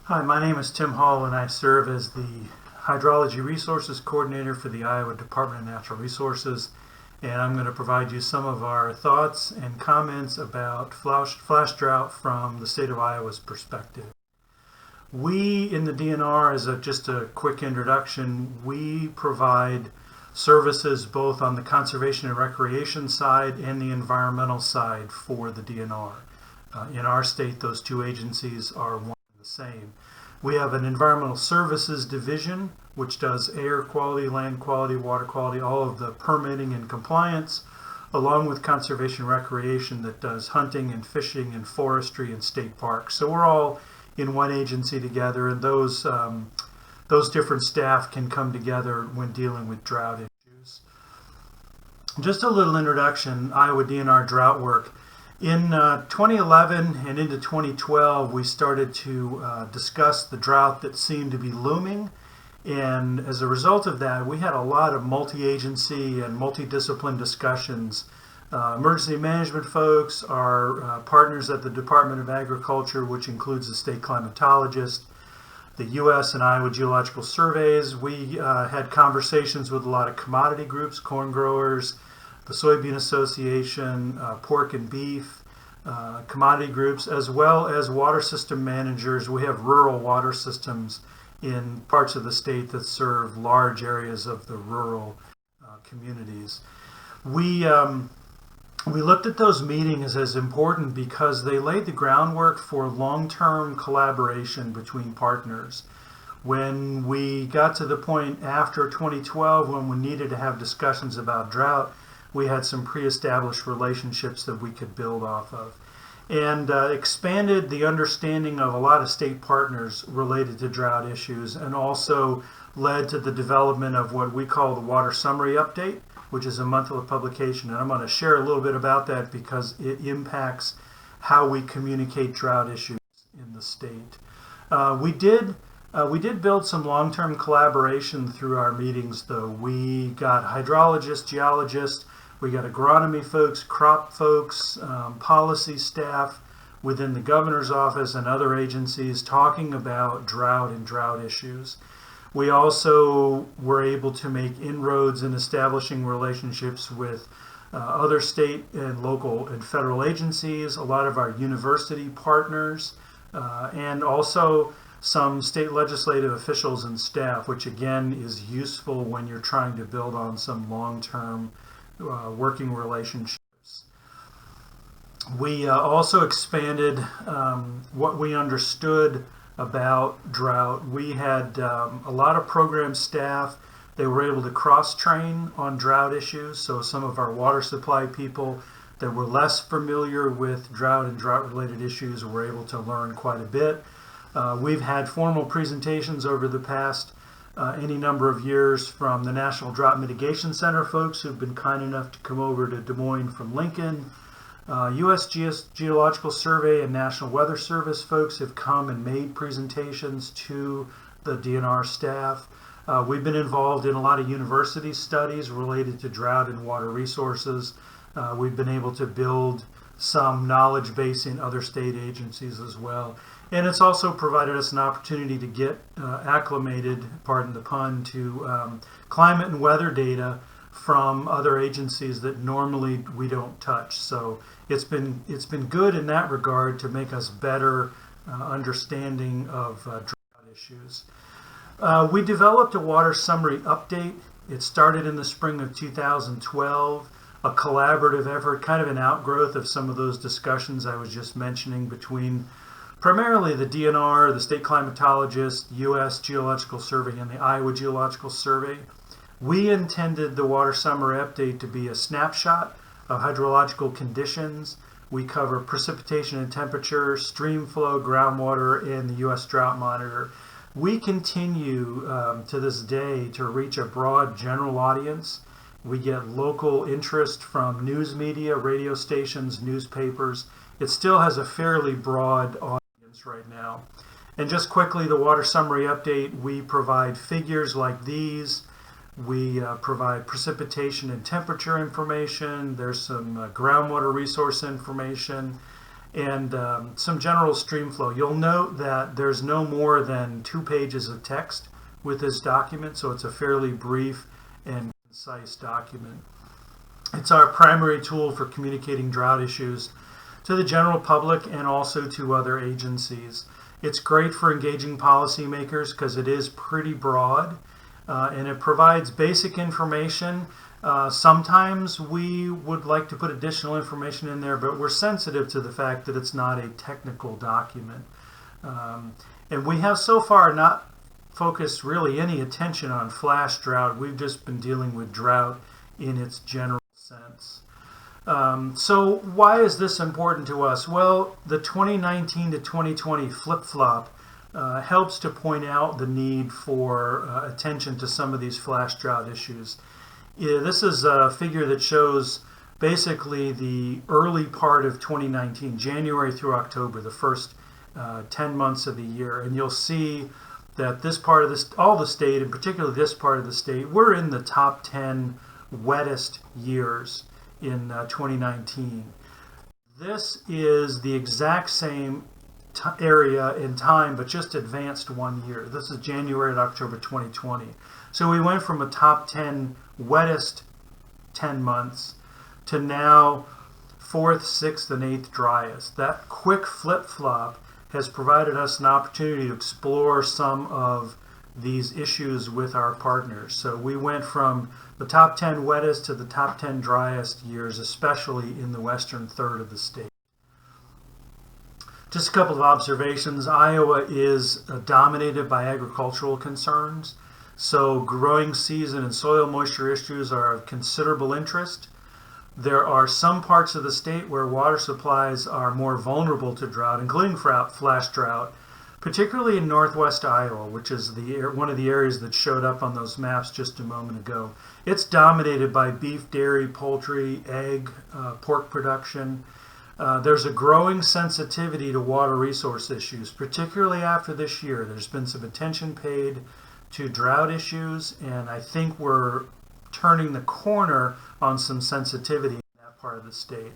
Hi, my name is Tim Hall and I serve as the Hydrology Resources Coordinator for the Iowa Department of Natural Resources, and I'm going to provide you some of our thoughts and comments about flash drought from the state of Iowa's perspective. We in the DNR, as just a quick introduction, we provide services both on the conservation and recreation side and the environmental side for the DNR. In our state, those two agencies are one and the same. We have an environmental services division which does air quality, land quality, water quality, all of the permitting and compliance, along with conservation and recreation that does hunting and fishing and forestry and state parks. So we're all in one agency together, and those different staff can come together when dealing with drought issues. Just a little introduction, Iowa DNR Drought Work. In 2011 and into 2012, we started to discuss the drought that seemed to be looming, and as a result of that, we had a lot of multi-agency and multidiscipline discussions. Emergency management folks, our partners at the Department of Agriculture, which includes the state climatologist, the U.S. and Iowa Geological Surveys. We had conversations with a lot of commodity groups, corn growers, the Soybean Association, pork and beef, commodity groups, as well as water system managers. We have rural water systems in parts of the state that serve large areas of the rural communities. We looked at those meetings as important because they laid the groundwork for long-term collaboration between partners. When we got to the point after 2012 when we needed to have discussions about drought, we had some pre-established relationships that we could build off of, and expanded the understanding of a lot of state partners related to drought issues, and also led to the development of what we call the Water Summary Update, which is a monthly publication. And I'm going to share a little bit about that because it impacts how we communicate drought issues in the state. We did build some long-term collaboration through our meetings, though. We got hydrologists, geologists, we got agronomy folks, crop folks, policy staff within the governor's office and other agencies talking about drought and drought issues. We also were able to make inroads in establishing relationships with other state and local and federal agencies, a lot of our university partners, and also some state legislative officials and staff, which again is useful when you're trying to build on some long-term working relationships. We also expanded what we understood about drought. We had a lot of program staff. They were able to cross-train on drought issues, so some of our water supply people that were less familiar with drought and drought-related issues were able to learn quite a bit. We've had formal presentations over the past any number of years from the National Drought Mitigation Center folks who've been kind enough to come over to Des Moines from Lincoln. U.S. Geological Survey and National Weather Service folks have come and made presentations to the DNR staff. We've been involved in a lot of university studies related to drought and water resources. We've been able to build some knowledge base in other state agencies as well. And it's also provided us an opportunity to get acclimated, pardon the pun, to climate and weather data from other agencies that normally we don't touch. So it's been good in that regard to make us better understanding of drought issues. We developed a water summary update. It started in the spring of 2012, a collaborative effort, kind of an outgrowth of some of those discussions I was just mentioning between primarily the DNR, the state climatologist, U.S. Geological Survey, and the Iowa Geological Survey. We intended the Water Summary Update to be a snapshot of hydrological conditions. We cover precipitation and temperature, stream flow, groundwater, and the U.S. Drought Monitor. We continue to this day to reach a broad general audience. We get local interest from news media, radio stations, newspapers. It still has a fairly broad audience right now. And just quickly, the Water Summary Update, we provide figures like these. We provide precipitation and temperature information. There's some groundwater resource information. and some general stream flow. You'll note that there's no more than 2 pages of text with this document, so it's a fairly brief and concise document. It's our primary tool for communicating drought issues to the general public and also to other agencies. It's great for engaging policymakers because it is pretty broad, and it provides basic information. Sometimes we would like to put additional information in there, but we're sensitive to the fact that it's not a technical document. And we have so far not focused really any attention on flash drought. We've just been dealing with drought in its general sense. So why is this important to us? Well, the 2019 to 2020 flip-flop helps to point out the need for attention to some of these flash drought issues. This is a figure that shows basically the early part of 2019, January through October, the first 10 months of the year. And you'll see that this part of this, all the state, and particularly this part of the state, we're in the top 10 wettest years in 2019. This is the exact same area in time, but just advanced 1 year. This is January to October 2020. So we went from a top 10 wettest 10 months to now 4th, 6th, and 8th driest. That quick flip-flop has provided us an opportunity to explore some of these issues with our partners. So we went from the top 10 wettest to the top 10 driest years, especially in the western third of the state. Just a couple of observations. Iowa is dominated by agricultural concerns. So growing season and soil moisture issues are of considerable interest. There are some parts of the state where water supplies are more vulnerable to drought, including flash drought, particularly in northwest Iowa, which is one of the areas that showed up on those maps just a moment ago. It's dominated by beef, dairy, poultry, egg, pork production. There's a growing sensitivity to water resource issues, particularly after this year. There's been some attention paid to drought issues, and I think we're turning the corner on some sensitivity in that part of the state.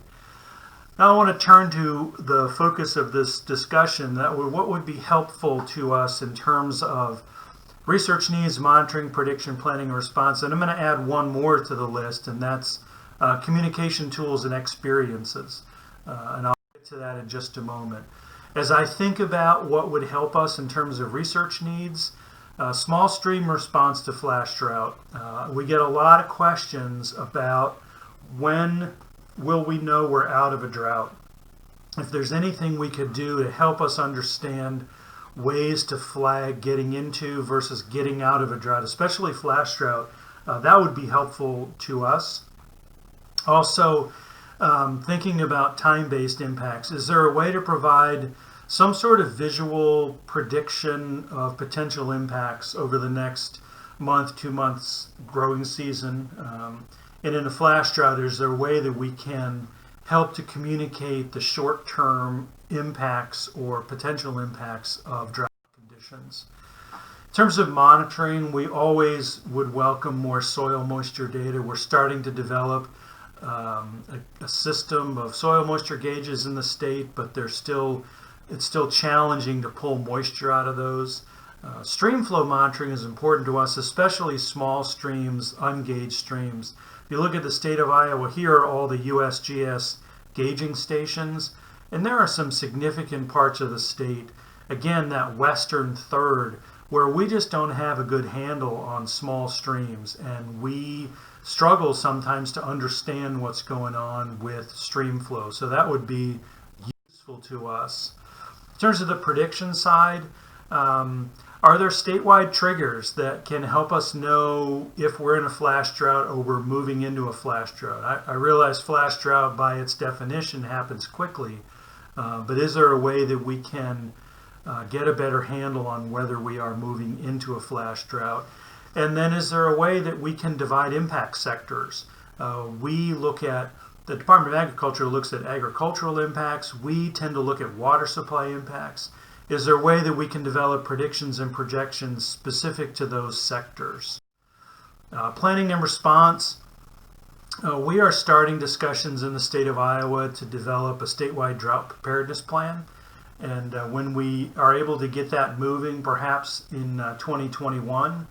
Now I want to turn to the focus of this discussion, what would be helpful to us in terms of research needs, monitoring, prediction, planning, and response. And I'm going to add one more to the list, and that's communication tools and experiences. And I'll get to that in just a moment. As I think about what would help us in terms of research needs, small stream response to flash drought. We get a lot of questions about when will we know we're out of a drought. If there's anything we could do to help us understand ways to flag getting into versus getting out of a drought, especially flash drought, that would be helpful to us. Also, thinking about time-based impacts, is there a way to provide some sort of visual prediction of potential impacts over the next month, 2 months growing season? And in a flash drought, is there a way that we can help to communicate the short-term impacts or potential impacts of drought conditions? In terms of monitoring, we always would welcome more soil moisture data. We're starting to develop a system of soil moisture gauges in the state, but it's still challenging to pull moisture out of those. Stream flow monitoring is important to us, especially small streams, ungauged streams. If you look at the state of Iowa, here are all the USGS gauging stations, and there are some significant parts of the state, again, that western third, where we just don't have a good handle on small streams, and we struggle sometimes to understand what's going on with stream flow. So that would be useful to us. In terms of the prediction side, are there statewide triggers that can help us know if we're in a flash drought or we're moving into a flash drought? I realize flash drought by its definition happens quickly, but is there a way that we can get a better handle on whether we are moving into a flash drought? And then is there a way that we can divide impact sectors? The Department of Agriculture looks at agricultural impacts. We tend to look at water supply impacts. Is there a way that we can develop predictions and projections specific to those sectors? Planning and response. We are starting discussions in the state of Iowa to develop a statewide drought preparedness plan. And when we are able to get that moving, perhaps in 2021,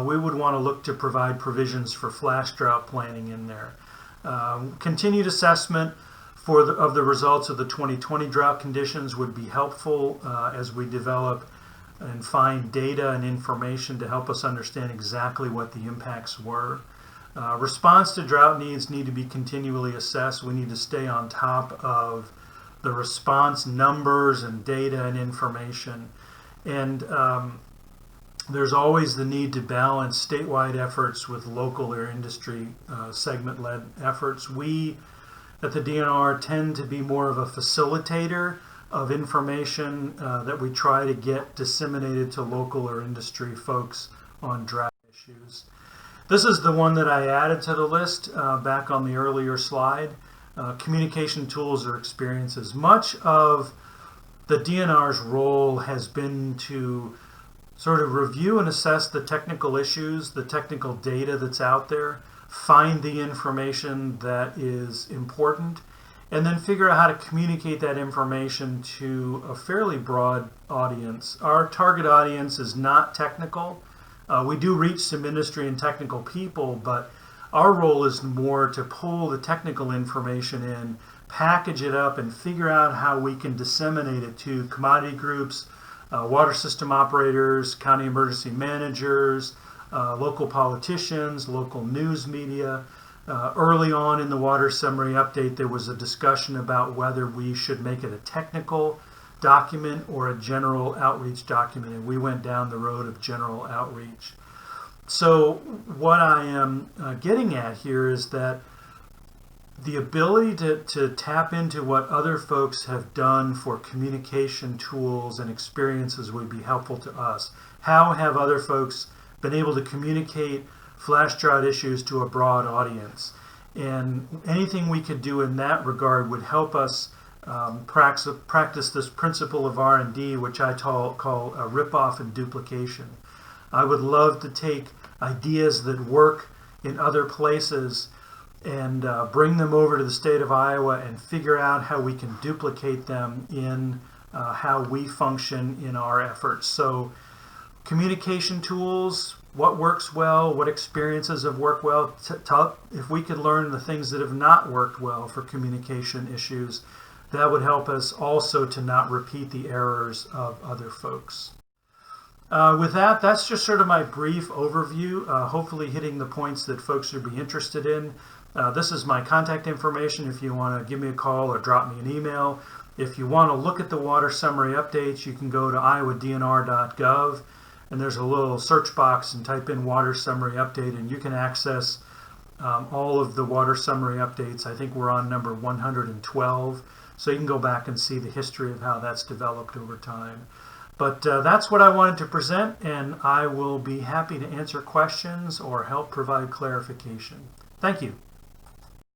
we would want to look to provide provisions for flash drought planning in there. Continued assessment of the results of the 2020 drought conditions would be helpful as we develop and find data and information to help us understand exactly what the impacts were. Response to drought needs need to be continually assessed. We need to stay on top of the response numbers and data and information. And there's always the need to balance statewide efforts with local or industry segment-led efforts. We at the DNR tend to be more of a facilitator of information that we try to get disseminated to local or industry folks on drought issues. This is the one that I added to the list back on the earlier slide. Communication tools or experiences. Much of the DNR's role has been to sort of review and assess the technical issues, the technical data that's out there, find the information that is important, and then figure out how to communicate that information to a fairly broad audience. Our target audience is not technical. We do reach some industry and technical people, but our role is more to pull the technical information in, package it up, and figure out how we can disseminate it to commodity groups, water system operators, county emergency managers, local politicians, local news media. Early on in the water summary update, there was a discussion about whether we should make it a technical document or a general outreach document, and we went down the road of general outreach. So what I am getting at here is that the ability to tap into what other folks have done for communication tools and experiences would be helpful to us. How have other folks been able to communicate flash drought issues to a broad audience? And anything we could do in that regard would help us practice this principle of R&D, which I call a rip-off and duplication. I would love to take ideas that work in other places and bring them over to the state of Iowa and figure out how we can duplicate them in how we function in our efforts. So communication tools, what works well, what experiences have worked well. If we could learn the things that have not worked well for communication issues, that would help us also to not repeat the errors of other folks. With that, that's just sort of my brief overview, hopefully hitting the points that folks would be interested in. This is my contact information if you want to give me a call or drop me an email. If you want to look at the water summary updates, you can go to iowadnr.gov, and there's a little search box and type in water summary update, and you can access all of the water summary updates. I think we're on number 112, so you can go back and see the history of how that's developed over time. But that's what I wanted to present, and I will be happy to answer questions or help provide clarification. Thank you.